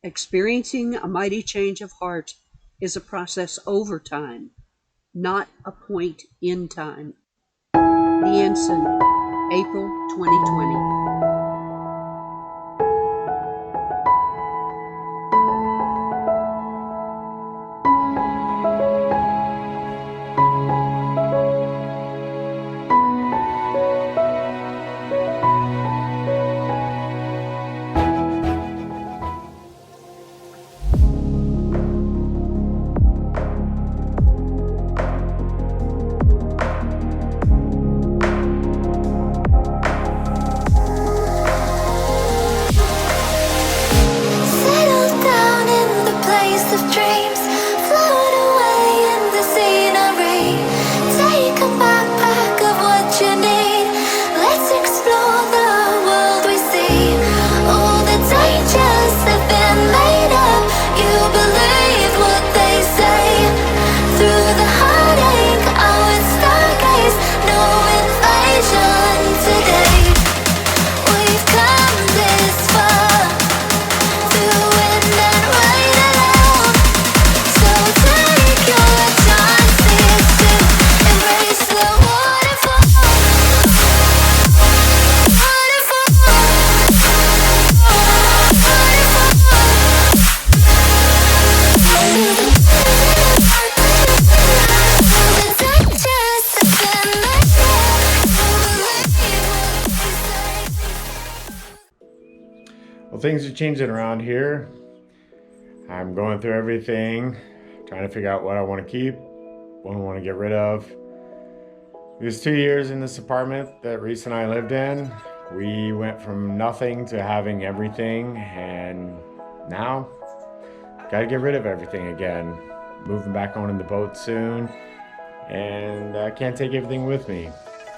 Experiencing a mighty change of heart is a process over time, not a point in time. The Ensign, April 2020. Well, things are changing around here. I'm going through everything, trying to figure out what I want to keep, what I want to get rid of. It was 2 years in this apartment that Reese and I lived in. We went from nothing to having everything, and now gotta get rid of everything again. Moving back on in the boat soon, and I can't take everything with me.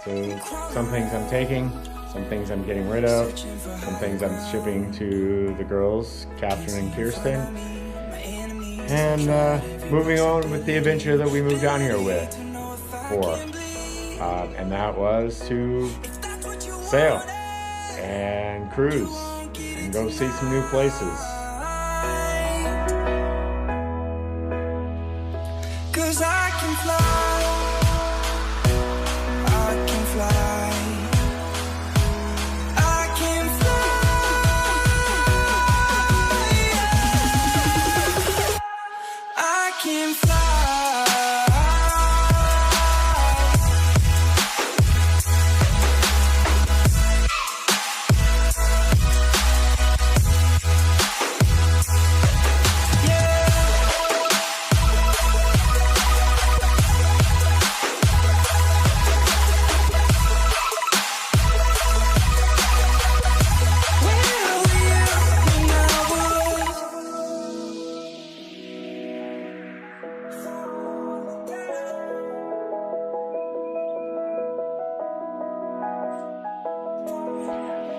So some things I'm taking, some things I'm getting rid of, some things I'm shipping to the girls, Catherine and Kirsten, and moving on with the adventure that we moved down here for. And that was to sail and cruise and go see some new places. 'Cause I can fly, I can fly, I can fly, I can fly.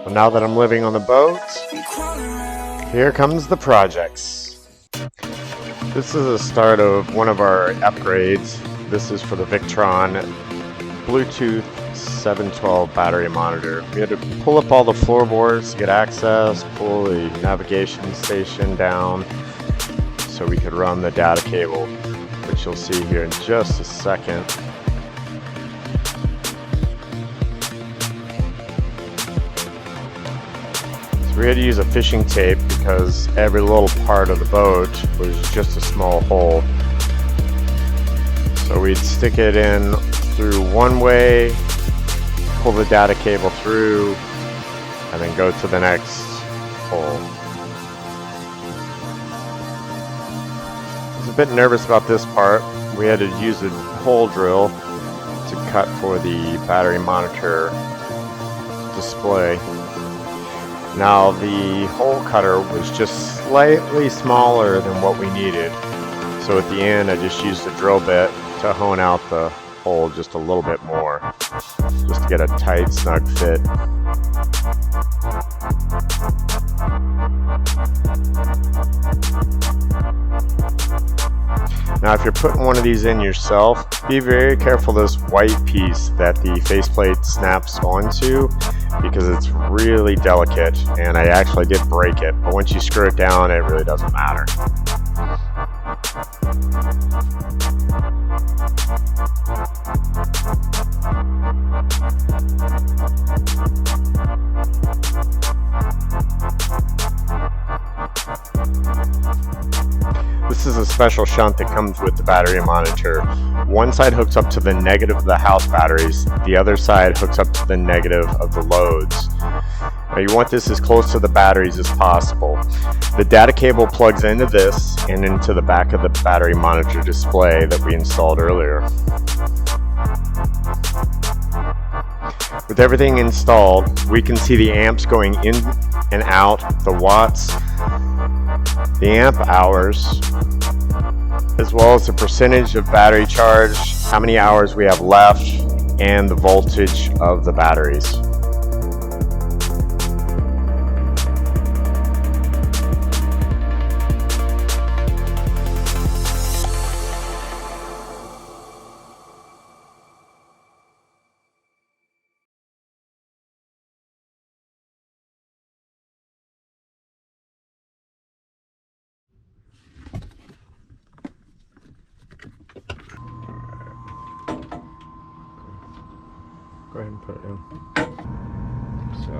Well, now that I'm living on the boat, here comes the projects. This is the start of one of our upgrades. This is for the Victron Bluetooth 712 battery monitor. We had to pull up all the floorboards to get access, pull the navigation station down so we could run the data cable, which you'll see here in just a second. We had to use a fishing tape because every little part of the boat was just a small hole. So we'd stick it in through one way, pull the data cable through, and then go to the next hole. I was a bit nervous about this part. We had to use a hole drill to cut for the battery monitor display. Now the hole cutter was just slightly smaller than what we needed, so at the end I just used a drill bit to hone out the hole just a little bit more, just to get a tight, snug fit. Now if you're putting one of these in yourself, be very careful this white piece that the faceplate snaps onto, because it's really delicate, and I actually did break it, but once you screw it down it really doesn't matter. This is a special shunt that comes with the battery monitor. One side hooks up to the negative of the house batteries, the other side hooks up to the negative of the loads. Now you want this as close to the batteries as possible. The data cable plugs into this and into the back of the battery monitor display that we installed earlier. With everything installed, we can see the amps going in and out, the watts, the amp hours, as well as the percentage of battery charge, how many hours we have left, and the voltage of the batteries. Go ahead and put it in. So